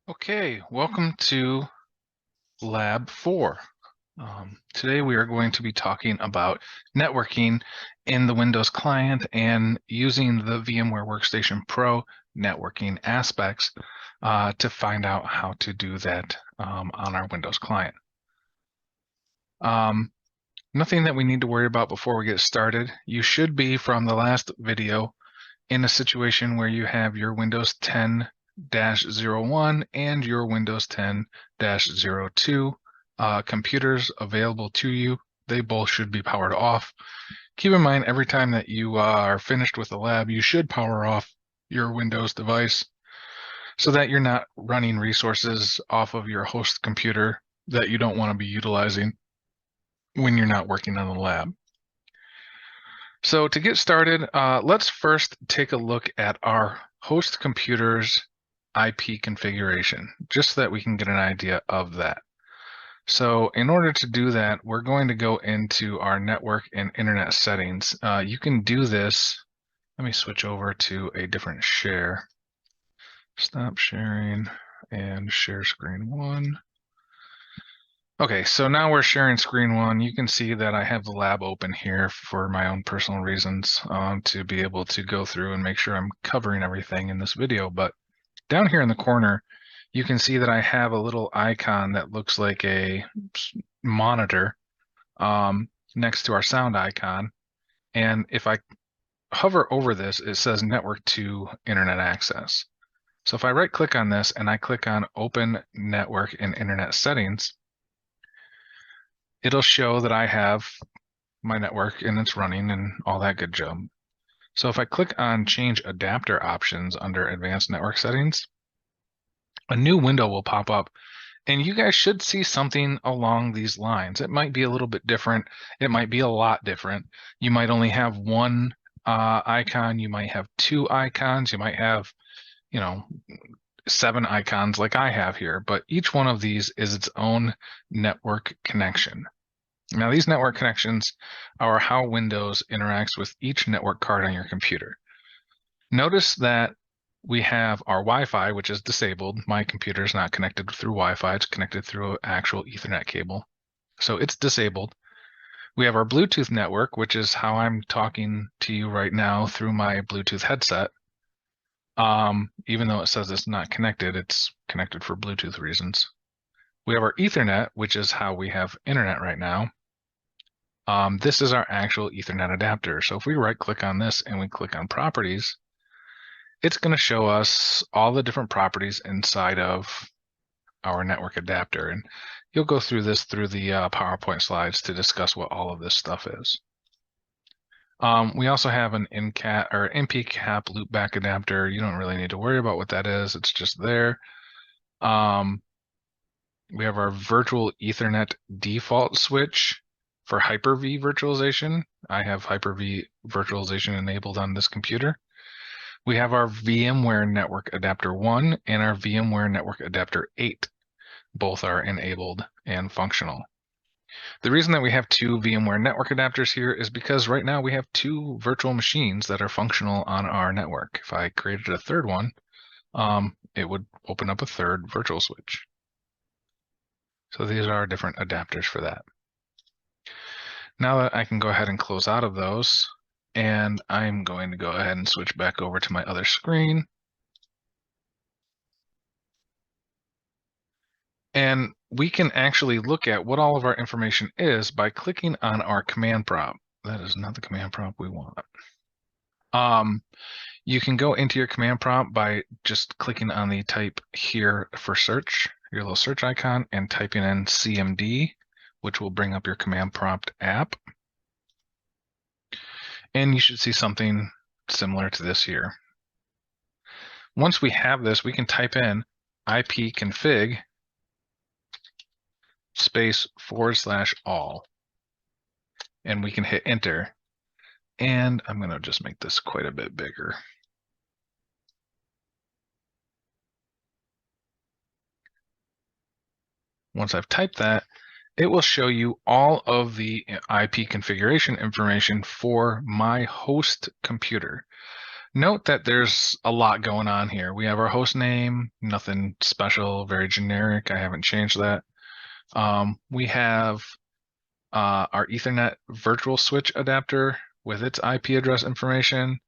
Okay, welcome to Lab 4. Today we are going to be talking about networking in the Windows client and using the VMware Workstation Pro networking aspects to find out how to do that on our Windows client. Nothing that we need to worry about before we get started. You should be, from the last video, in a situation where you have your Windows 10-01 and your Windows 10-02 computers available to you. They both should be powered off. Keep in mind, every time that you are finished with the lab, you should power off your Windows device so that you're not running resources off of your host computer that you don't want to be utilizing when you're not working on the lab. So to get started, let's first take a look at our host computer's IP configuration, just so that we can get an idea of that. So in order to do that, we're going to go into our network and internet settings. You can do this. Let me switch over to a different share. Stop sharing and share screen 1. Okay, so now we're sharing screen 1. You can see that I have the lab open here for my own personal reasons to be able to go through and make sure I'm covering everything in this video. But down here in the corner, you can see that I have a little icon that looks like a monitor next to our sound icon. And if I hover over this, it says network to internet access. So if I right click on this and I click on open network and internet settings, it'll show that I have my network and it's running and all that good job. So if I click on change adapter options under advanced network settings, a new window will pop up and you guys should see something along these lines. It might be a little bit different. It might be a lot different. You might only have one icon. You might have two icons. You might have, 7 icons like I have here, but each one of these is its own network connection. Now, these network connections are how Windows interacts with each network card on your computer. Notice that we have our Wi-Fi, which is disabled. My computer is not connected through Wi-Fi. It's connected through an actual Ethernet cable. So it's disabled. We have our Bluetooth network, which is how I'm talking to you right now through my Bluetooth headset. Even though it says it's not connected, it's connected for Bluetooth reasons. We have our Ethernet, which is how we have internet right now. This is our actual Ethernet adapter. So if we right click on this and we click on properties, it's going to show us all the different properties inside of our network adapter. And you'll go through this through the PowerPoint slides to discuss what all of this stuff is. We also have an NP cap loopback adapter. You don't really need to worry about what that is. It's just there. We have our virtual Ethernet default switch for Hyper-V virtualization. I have Hyper-V virtualization enabled on this computer. We have our VMware Network Adapter 1 and our VMware Network Adapter 8. Both are enabled and functional. The reason that we have 2 VMware network adapters here is because right now we have 2 virtual machines that are functional on our network. If I created a third one, it would open up a third virtual switch. So these are our different adapters for that. Now that I can go ahead and close out of those, and I'm going to go ahead and switch back over to my other screen. And we can actually look at what all of our information is by clicking on our command prompt. That is not the command prompt we want. You can go into your command prompt by just clicking on the type here for search, your little search icon, and typing in CMD, which will bring up your command prompt app. And you should see something similar to this here. Once we have this, we can type in ipconfig space /all, and we can hit enter. And I'm going to just make this quite a bit bigger. Once I've typed that, it will show you all of the IP configuration information for my host computer. Note that there's a lot going on here. We have our host name, nothing special, very generic. I haven't changed that. We have our Ethernet virtual switch adapter with its IP address information.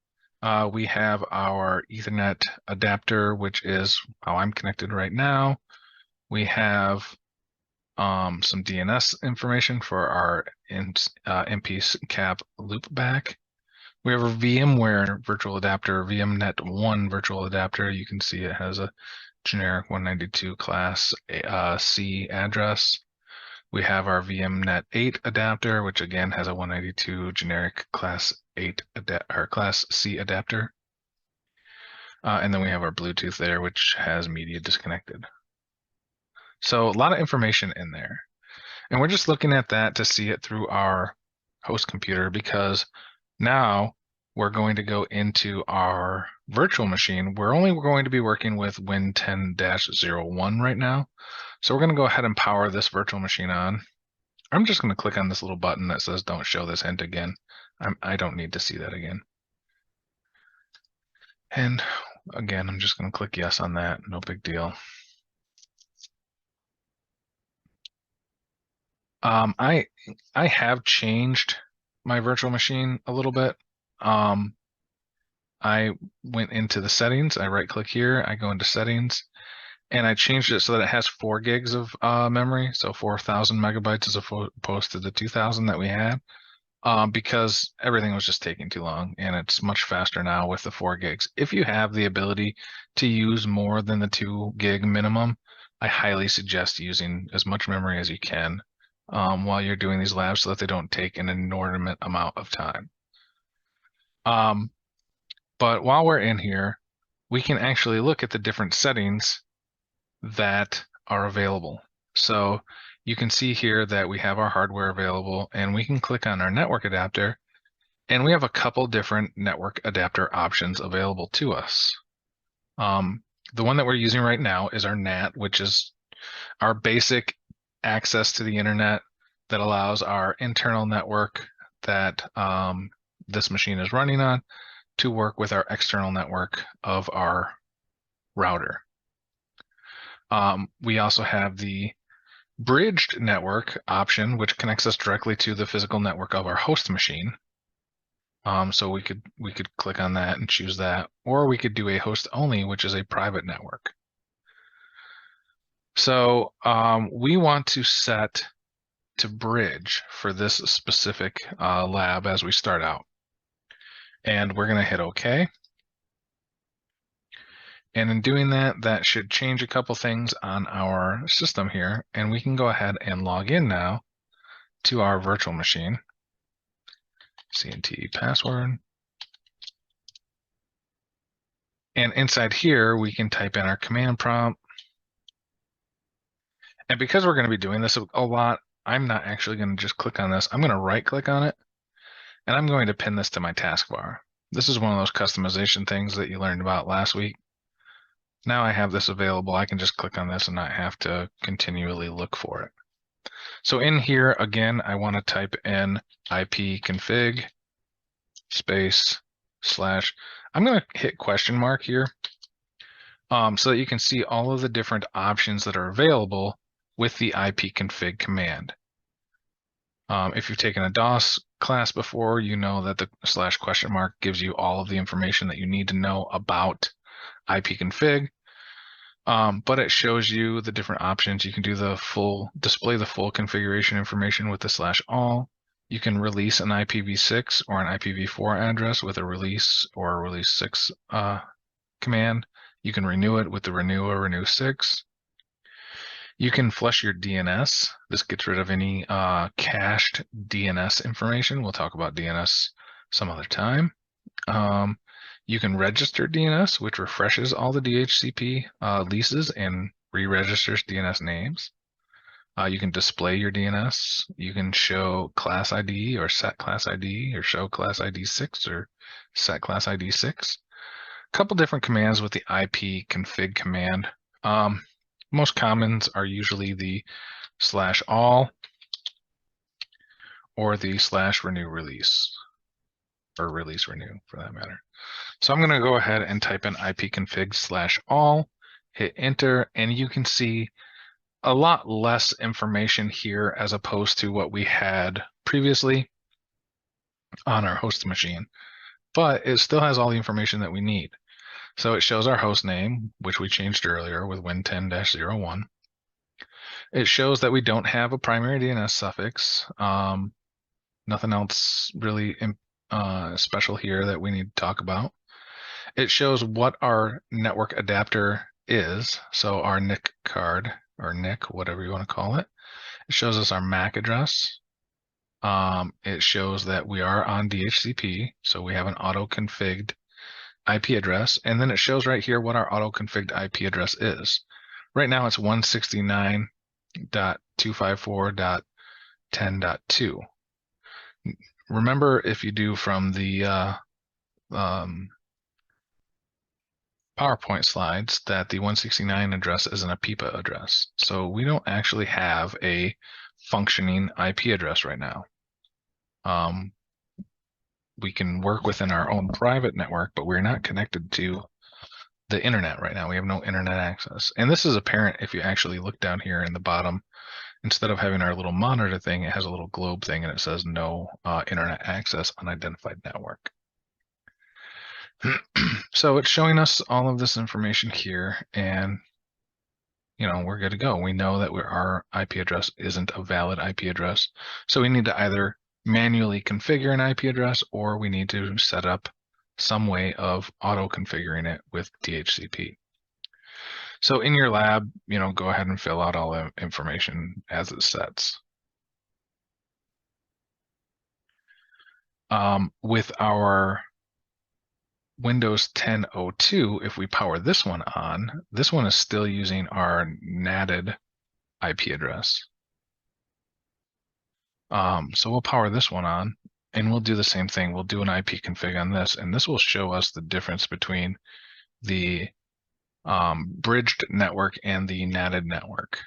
We have our Ethernet adapter, which is how I'm connected right now. We have some DNS information for our MP cap loopback. We have a VMware virtual adapter, VMnet1 virtual adapter. You can see it has a generic 192 class C address. We have our VMnet 8 adapter, which again has a 192 generic class 8 or class C adapter. And then we have our Bluetooth there, which has media disconnected. So a lot of information in there. And we're just looking at that to see it through our host computer, because now we're going to go into our virtual machine. We're only going to be working with Win 10-01 right now. So we're going to go ahead and power this virtual machine on. I'm just going to click on this little button that says don't show this hint again. I don't need to see that again. And again, I'm just going to click yes on that. No big deal. I have changed my virtual machine a little bit. I went into the settings. I right click here. I go into settings, and I changed it so that it has 4 gigs of memory, so 4,000 megabytes as opposed to the 2,000 that we had, because everything was just taking too long, and it's much faster now with the 4 gigs. If you have the ability to use more than the 2 gig minimum, I highly suggest using as much memory as you can while you're doing these labs so that they don't take an inordinate amount of time. But while we're in here, we can actually look at the different settings that are available. So you can see here that we have our hardware available, and we can click on our network adapter, and we have a couple different network adapter options available to us. The one that we're using right now is our NAT, which is our basic access to the internet that allows our internal network that this machine is running on to work with our external network of our router. We also have the bridged network option, which connects us directly to the physical network of our host machine. So we could click on that and choose that, or we could do a host only, which is a private network. So we want to set to bridge for this specific lab as we start out. And we're going to hit OK. And in doing that, that should change a couple things on our system here. And we can go ahead and log in now to our virtual machine. CNT password. And inside here, we can type in our command prompt. And because we're going to be doing this a lot, I'm not actually going to just click on this. I'm going to right click on it, and I'm going to pin this to my taskbar. This is one of those customization things that you learned about last week. Now I have this available. I can just click on this and not have to continually look for it. So in here, again, I want to type in ipconfig space /. I'm going to hit question mark here so that you can see all of the different options that are available with the ipconfig command. If you've taken a DOS class before, you know that the /? Gives you all of the information that you need to know about ipconfig. But it shows you the different options. You can do display the full configuration information with the /all. You can release an IPv6 or an IPv4 address with a release or a release 6 command. You can renew it with the renew or renew 6. You can flush your DNS. This gets rid of any cached DNS information. We'll talk about DNS some other time. You can register DNS, which refreshes all the DHCP leases and re-registers DNS names. You can display your DNS. You can show class ID or set class ID or show class ID 6 or set class ID 6. A couple different commands with the ipconfig command. Most commons are usually the /all or the /renew release. or release renew for that matter. So I'm going to go ahead and type in ipconfig/all, hit enter, and you can see a lot less information here as opposed to what we had previously on our host machine, but it still has all the information that we need. So it shows our host name, which we changed earlier with win10-01. It shows that we don't have a primary DNS suffix. Nothing else really special here that we need to talk about. It shows what our network adapter is. So our NIC card, or NIC, whatever you want to call it. It shows us our MAC address. It shows that we are on DHCP, so we have an auto-configured IP address, and then it shows right here what our auto-configured IP address is. Right now it's 169.254.10.2. Remember, if you do from the PowerPoint slides, that the 169 address isn't a PIPA address. So we don't actually have a functioning IP address right now. We can work within our own private network, but we're not connected to the internet right now. We have no internet access. And this is apparent if you actually look down here in the bottom. Instead of having our little monitor thing, it has a little globe thing and it says no internet access, unidentified network. So it's showing us all of this information here, and we're good to go. We know that our IP address isn't a valid IP address. So we need to either manually configure an IP address, or we need to set up some way of auto-configuring it with DHCP. So in your lab, go ahead and fill out all the information as it sets. With our Windows 10.02, if we power this one on, this one is still using our NATed IP address. So we'll power this one on, and we'll do the same thing. We'll do an IP config on this, and this will show us the difference between the bridged network and the NATed network.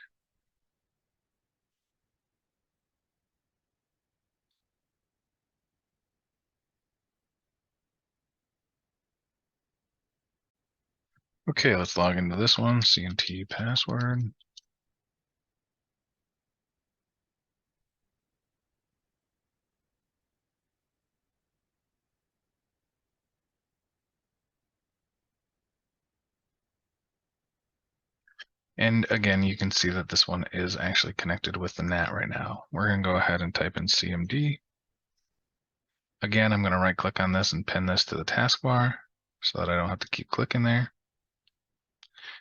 Okay, let's log into this one, CNT password. And again, you can see that this one is actually connected with the NAT right now. We're going to go ahead and type in CMD. Again, I'm going to right click on this and pin this to the taskbar so that I don't have to keep clicking there.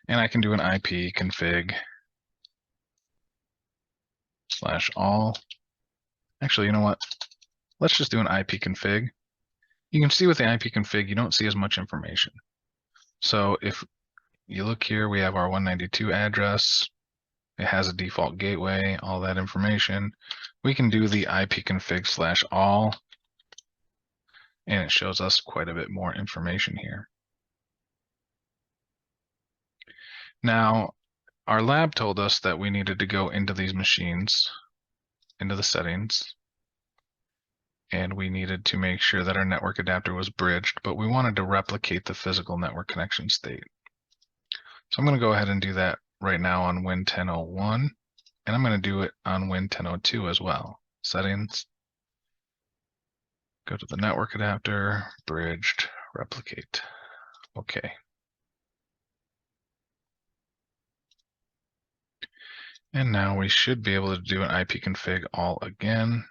And I can do an IP config /all. Actually, you know what? Let's just do an IP config. You can see with the IP config, you don't see as much information. So if you look here, we have our 192 address. It has a default gateway, all that information. We can do the IP config /all, and it shows us quite a bit more information here. Now, our lab told us that we needed to go into these machines, into the settings, and we needed to make sure that our network adapter was bridged, but we wanted to replicate the physical network connection state. So I'm going to go ahead and do that right now on Win10.01, and I'm going to do it on Win10.02 as well. Settings, go to the network adapter, bridged, replicate. Okay. And now we should be able to do an IP config all again.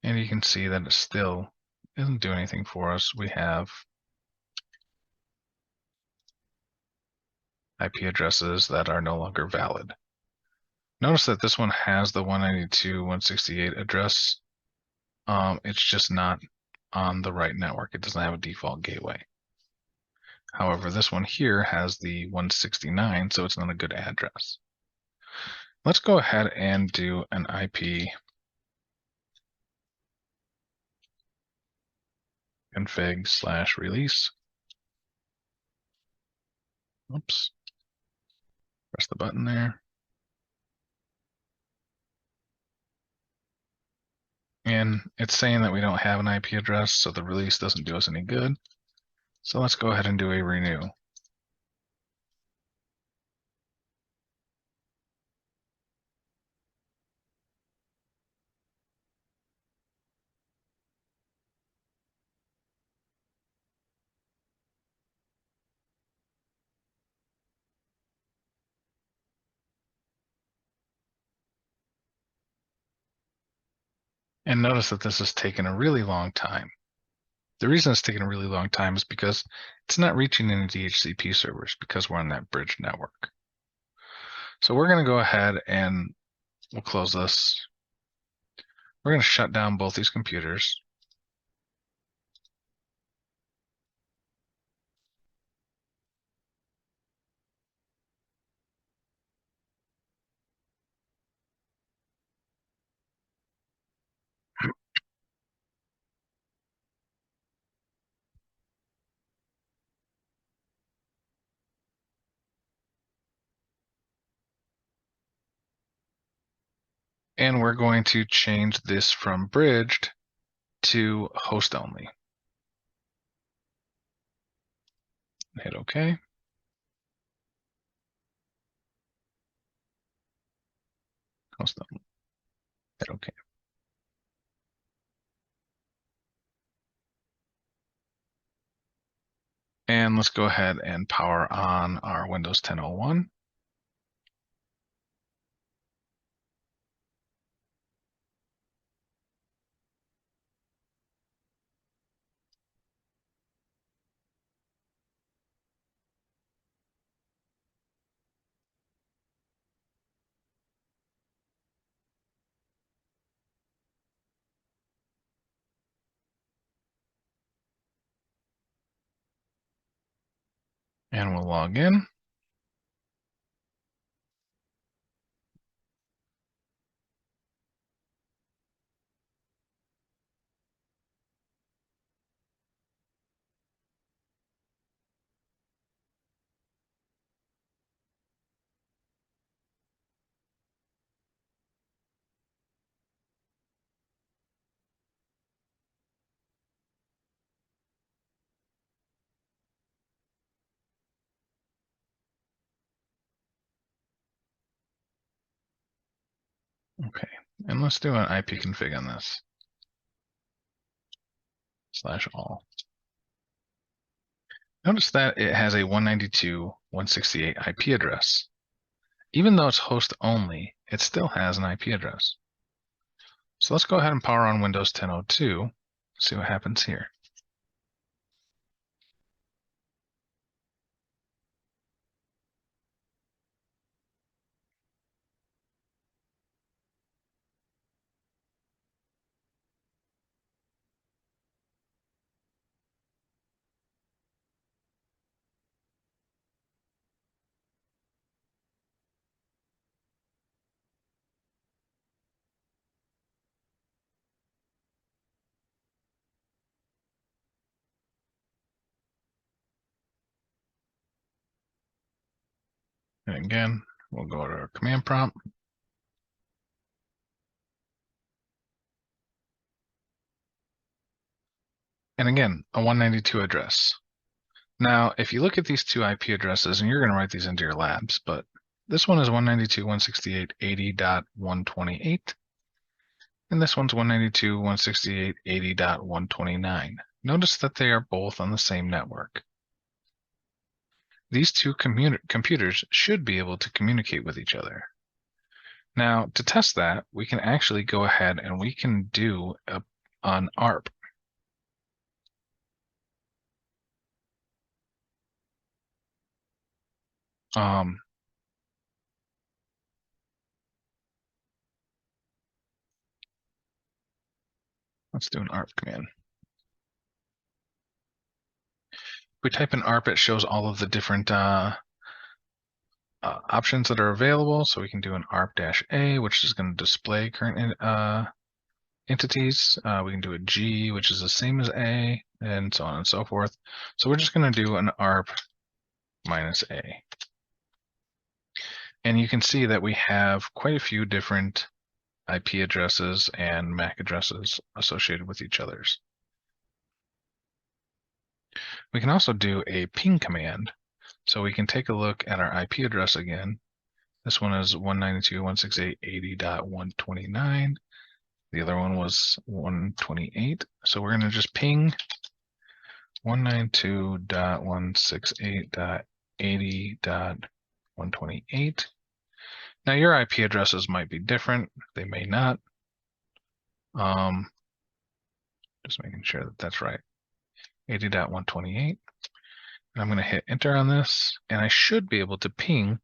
And you can see that it still doesn't do anything for us. We have IP addresses that are no longer valid. Notice that this one has the 192.168 address. It's just not on the right network. It doesn't have a default gateway. However, this one here has the 169, so it's not a good address. Let's go ahead and do an IP config /release. Oops. Press the button there. And it's saying that we don't have an IP address, so the release doesn't do us any good. So let's go ahead and do a renew. And notice that this has taken a really long time. The reason it's taken a really long time is because it's not reaching any DHCP servers because we're on that bridge network. So we're going to go ahead and we'll close this. We're going to shut down both these computers. And we're going to change this from bridged to host only. Hit OK. Host only. Hit OK. And let's go ahead and power on our Windows 10.01. And we'll log in. Okay, and let's do an IP config on this. /all. Notice that it has a 192.168 IP address. Even though it's host only, it still has an IP address. So let's go ahead and power on Windows 10.02, see what happens here. And again, we'll go to our command prompt. And again, a 192 address. Now, if you look at these two IP addresses, and you're going to write these into your labs, but this one is 192.168.80.128, and this one's 192.168.80.129. Notice that they are both on the same network. These two computers should be able to communicate with each other. Now, to test that, we can actually go ahead and we can do an ARP. Let's do an ARP command. If we type in ARP, it shows all of the different options that are available. So we can do an ARP-A, which is going to display current entities. We can do a G, which is the same as A, and so on and so forth. So we're just going to do an ARP -A. And you can see that we have quite a few different IP addresses and MAC addresses associated with each other's. We can also do a ping command. So we can take a look at our IP address again. This one is 192.168.80.129. The other one was 128. So we're going to just ping 192.168.80.128. Now your IP addresses might be different. They may not. Just making sure that that's right. 80.128. And I'm going to hit enter on this, and I should be able to ping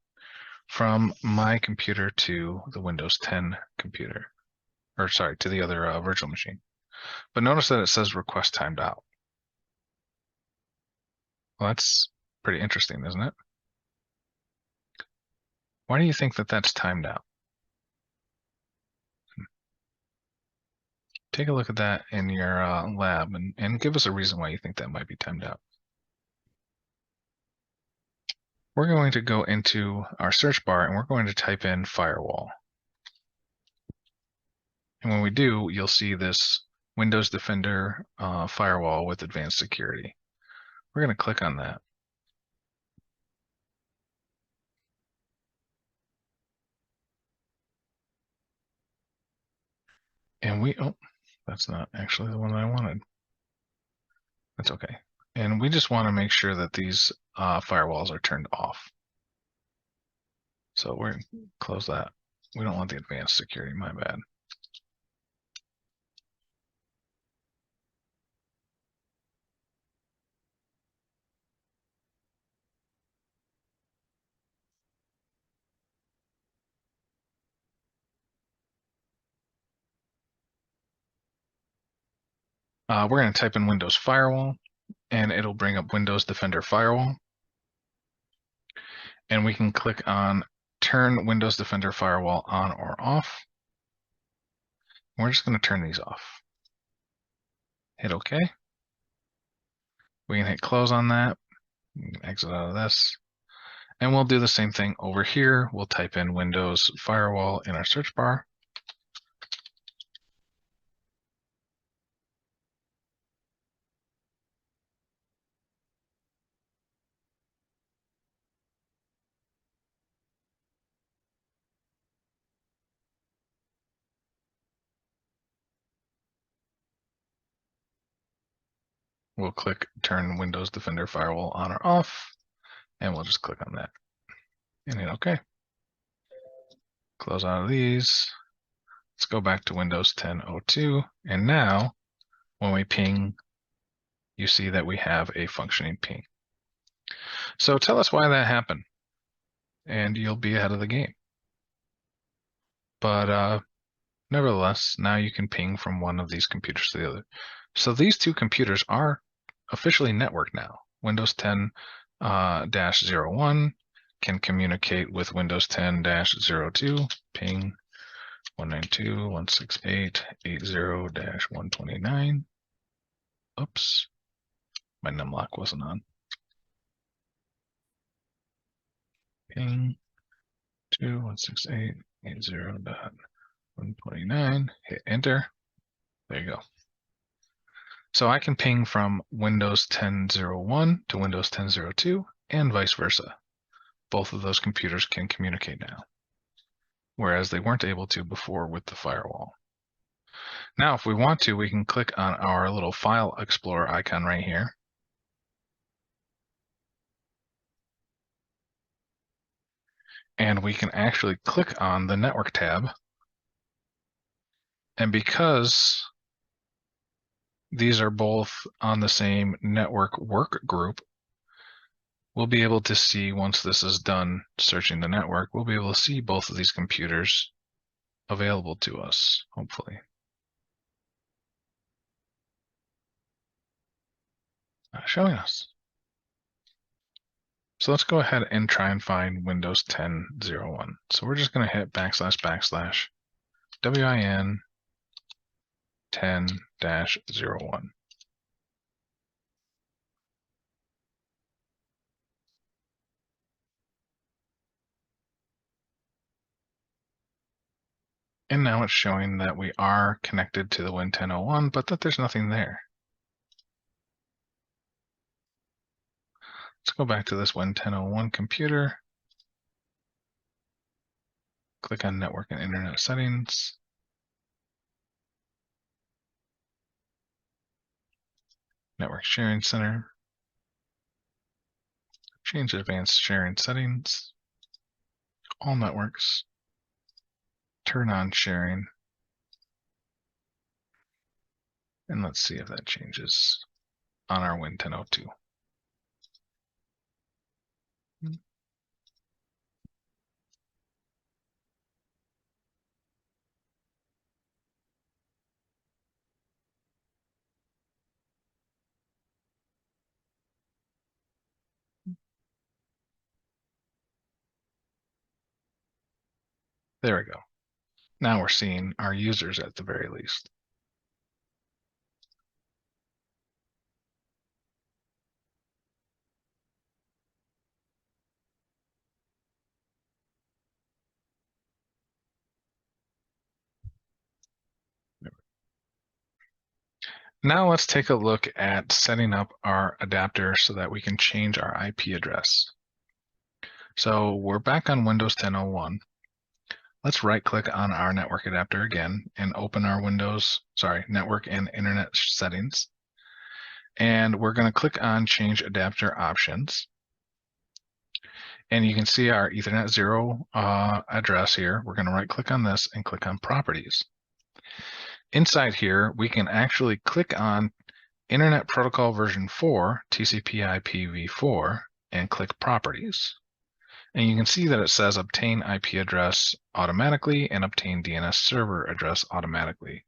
from my computer to the Windows 10 computer, or sorry, to the other virtual machine. But notice that it says request timed out. Well, that's pretty interesting, isn't it? Why do you think that that's timed out? Take a look at that in your lab and give us a reason why you think that might be timed out. We're going to go into our search bar and we're going to type in Firewall. And when we do, you'll see this Windows Defender Firewall with advanced security. We're going to click on that. And oh, that's not actually the one that I wanted. That's okay. And we just want to make sure that these firewalls are turned off. So we're going to close that. We don't want the advanced security, my bad. We're going to type in Windows Firewall, and it'll bring up Windows Defender Firewall. And we can click on Turn Windows Defender Firewall on or off. We're just going to turn these off. Hit OK. We can hit close on that. Exit out of this. And we'll do the same thing over here. We'll type in Windows Firewall in our search bar. We'll click Turn Windows Defender Firewall on or off, and we'll just click on that and hit OK. Close out of these. Let's go back to Windows 10.02, and now when we ping, you see that we have a functioning ping. So tell us why that happened, and you'll be ahead of the game. But nevertheless, now you can ping from one of these computers to the other. So these two computers are officially networked now. Windows 10-01 can communicate with Windows 10-02, ping 192.168.80.129. Oops, my numlock wasn't on. Ping 192.168.80.129. Hit enter. There you go. So I can ping from Windows 10.01 to Windows 10.02 and vice versa. Both of those computers can communicate now, whereas they weren't able to before with the firewall. Now, if we want to, we can click on our little File Explorer icon right here. And we can actually click on the Network tab. And because these are both on the same network work group, we'll be able to see, once this is done searching the network, we'll be able to see both of these computers available to us, hopefully. Showing us. So let's go ahead and try and find Windows 10.01. So we're just going to hit / win 10-01. And now it's showing that we are connected to the Win1001, but that there's nothing there. Let's go back to this Win1001 computer. Click on Network and Internet Settings. Network Sharing Center. Change Advanced Sharing Settings. All networks. Turn on sharing. And let's see if that changes on our Win1002. There we go. Now we're seeing our users at the very least. Now let's take a look at setting up our adapter so that we can change our IP address. So we're back on Windows 10.01. Let's right click on our network adapter again and open our network and internet settings. And we're going to click on change adapter options. And you can see our Ethernet 0 address here. We're going to right click on this and click on properties. Inside here, we can actually click on Internet Protocol version 4, TCP/IPv4, and click properties. And you can see that it says obtain IP address automatically and obtain DNS server address automatically.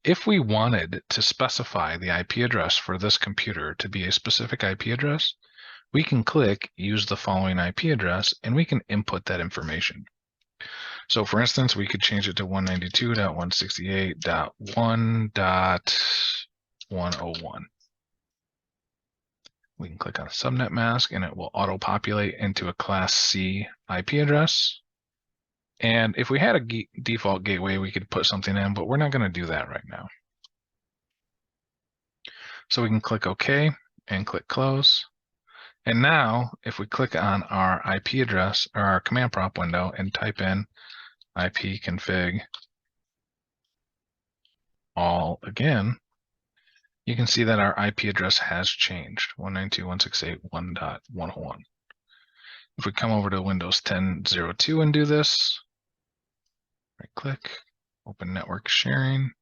If we wanted to specify the IP address for this computer to be a specific IP address, we can click use the following IP address and we can input that information. So for instance, we could change it to 192.168.1.101. We can click on subnet mask and it will auto-populate into a class C IP address. And if we had a default gateway, we could put something in, but we're not going to do that right now. So we can click OK and click close. And now if we click on our IP address or our command prompt window and type in ipconfig all again, you can see that our IP address has changed, 192.168.1.101. If we come over to Windows 10.02 and do this, right click, open network sharing,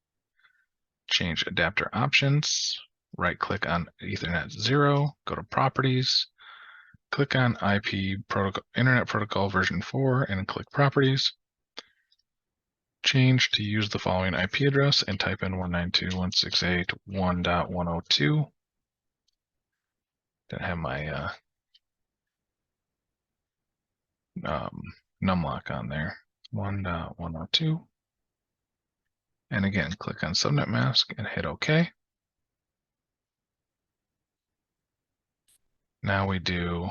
change adapter options, right click on Ethernet 0, go to properties, click on Internet Protocol version 4 and click properties. Change to use the following IP address and type in 192.168.1.102. Didn't have my numlock on there. 1.102. And again, click on subnet mask and hit OK. Now we do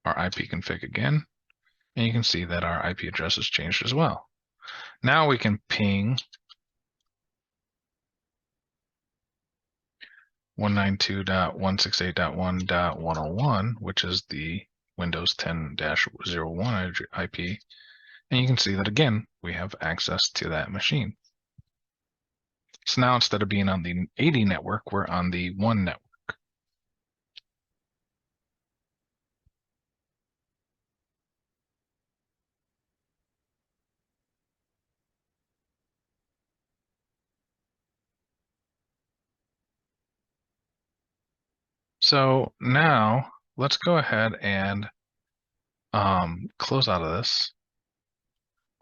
our ipconfig again. And you can see that our IP address has changed as well. Now we can ping 192.168.1.101, which is the Windows 10-01 IP. And you can see that again, we have access to that machine. So now instead of being on the 80 network, we're on the 1 network. So now let's go ahead and close out of this.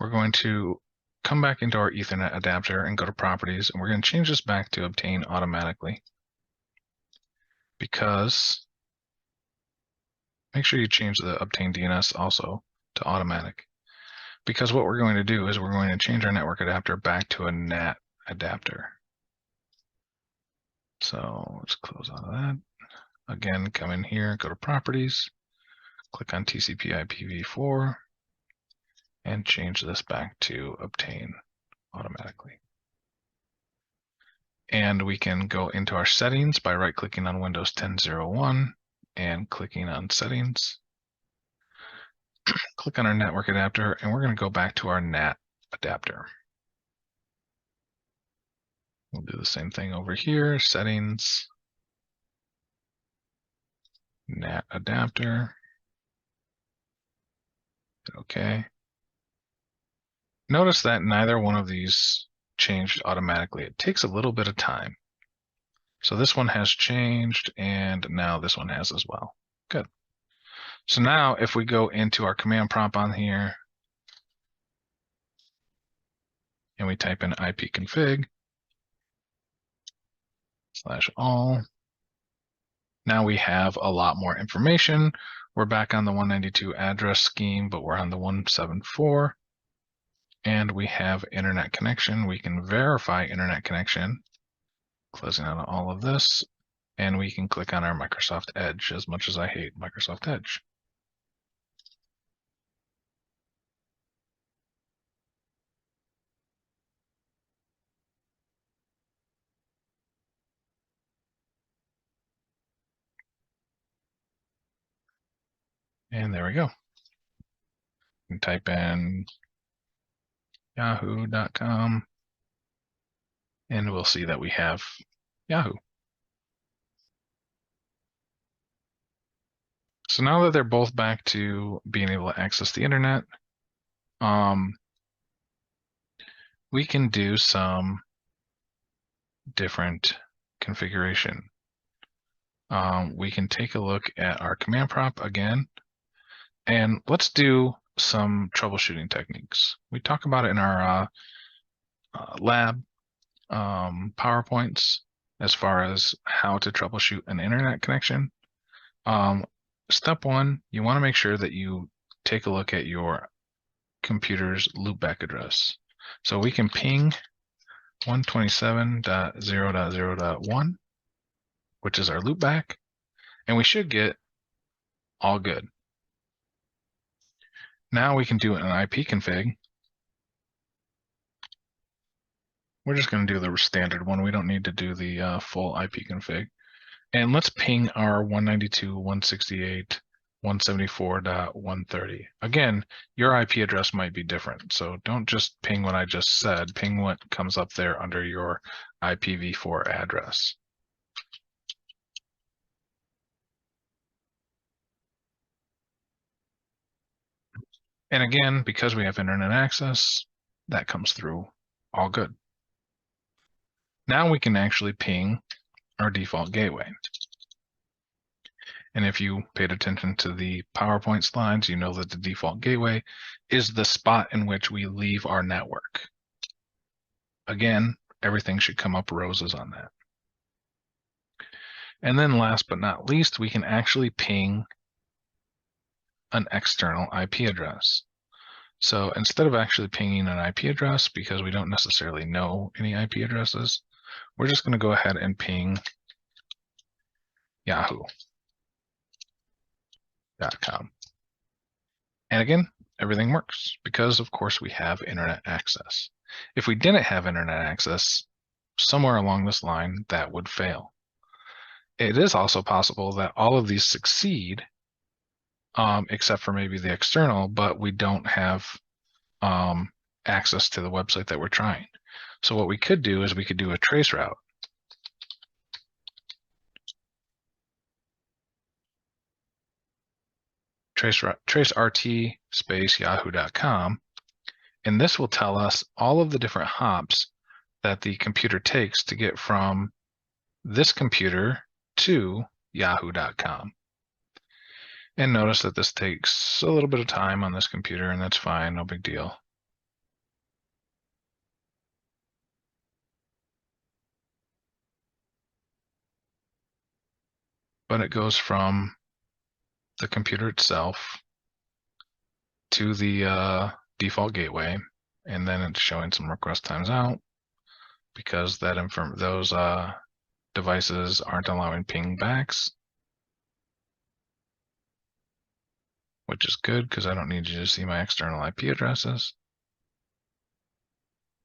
We're going to come back into our Ethernet adapter and go to properties, and we're going to change this back to obtain automatically, because make sure you change the obtain DNS also to automatic, because what we're going to do is we're going to change our network adapter back to a NAT adapter. So let's close out of that. Again, come in here, go to properties, click on TCP/IPv4, and change this back to obtain automatically. And we can go into our settings by right-clicking on Windows 10.01 and clicking on Settings. Click on our network adapter, and we're going to go back to our NAT adapter. We'll do the same thing over here, Settings, NAT adapter. Okay. Notice that neither one of these changed automatically. It takes a little bit of time. So this one has changed, and now this one has as well. Good. So now if we go into our command prompt on here, and we type in ipconfig /all, now we have a lot more information. We're back on the 192 address scheme, but we're on the 174. And we have internet connection. We can verify internet connection, closing out all of this, and we can click on our Microsoft Edge, as much as I hate Microsoft Edge. And there we go. You can type in yahoo.com, and we'll see that we have Yahoo. So now that they're both back to being able to access the internet, we can do some different configuration. We can take a look at our command prompt again, and let's do some troubleshooting techniques. We talk about it in our lab PowerPoints as far as how to troubleshoot an internet connection. Step one, you want to make sure that you take a look at your computer's loopback address. So we can ping 127.0.0.1, which is our loopback, and we should get all good. Now we can do an IP config. We're just going to do the standard one. We don't need to do the full IP config. And let's ping our 192.168.174.130. Again, your IP address might be different, so don't just ping what I just said. Ping what comes up there under your IPv4 address. And again, because we have internet access, that comes through all good. Now we can actually ping our default gateway. And if you paid attention to the PowerPoint slides, you know that the default gateway is the spot in which we leave our network. Again, everything should come up roses on that. And then last but not least, we can actually ping an external IP address. So instead of actually pinging an IP address, because we don't necessarily know any IP addresses, we're just going to go ahead and ping yahoo.com. And again, everything works because, of course, we have internet access. If we didn't have internet access, somewhere along this line, that would fail. It is also possible that all of these succeed, except for maybe the external, but we don't have access to the website that we're trying. So what we could do is we could do a trace route. Trace rt space yahoo.com, and this will tell us all of the different hops that the computer takes to get from this computer to yahoo.com. And notice that this takes a little bit of time on this computer, and that's fine, no big deal. But it goes from the computer itself to the default gateway, and then it's showing some request times out because those devices aren't allowing ping backs, which is good because I don't need you to see my external IP addresses.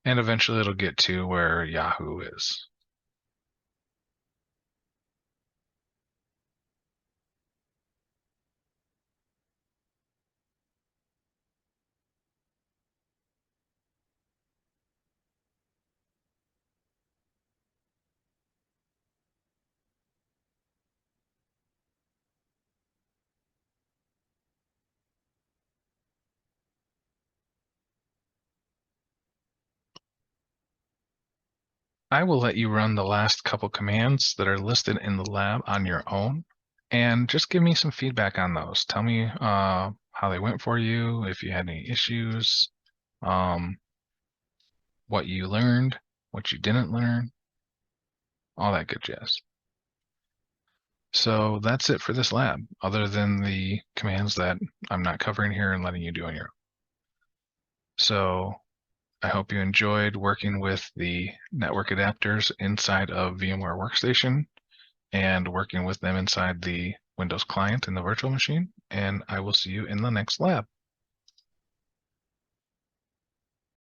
And eventually it'll get to where Yahoo is. I will let you run the last couple commands that are listed in the lab on your own, and just give me some feedback on those. Tell me how they went for you, if you had any issues, um, what you learned, what you didn't learn, all that good jazz. So that's it for this lab, other than the commands that I'm not covering here and letting you do on your own. So I hope you enjoyed working with the network adapters inside of VMware Workstation and working with them inside the Windows client in the virtual machine. And I will see you in the next lab.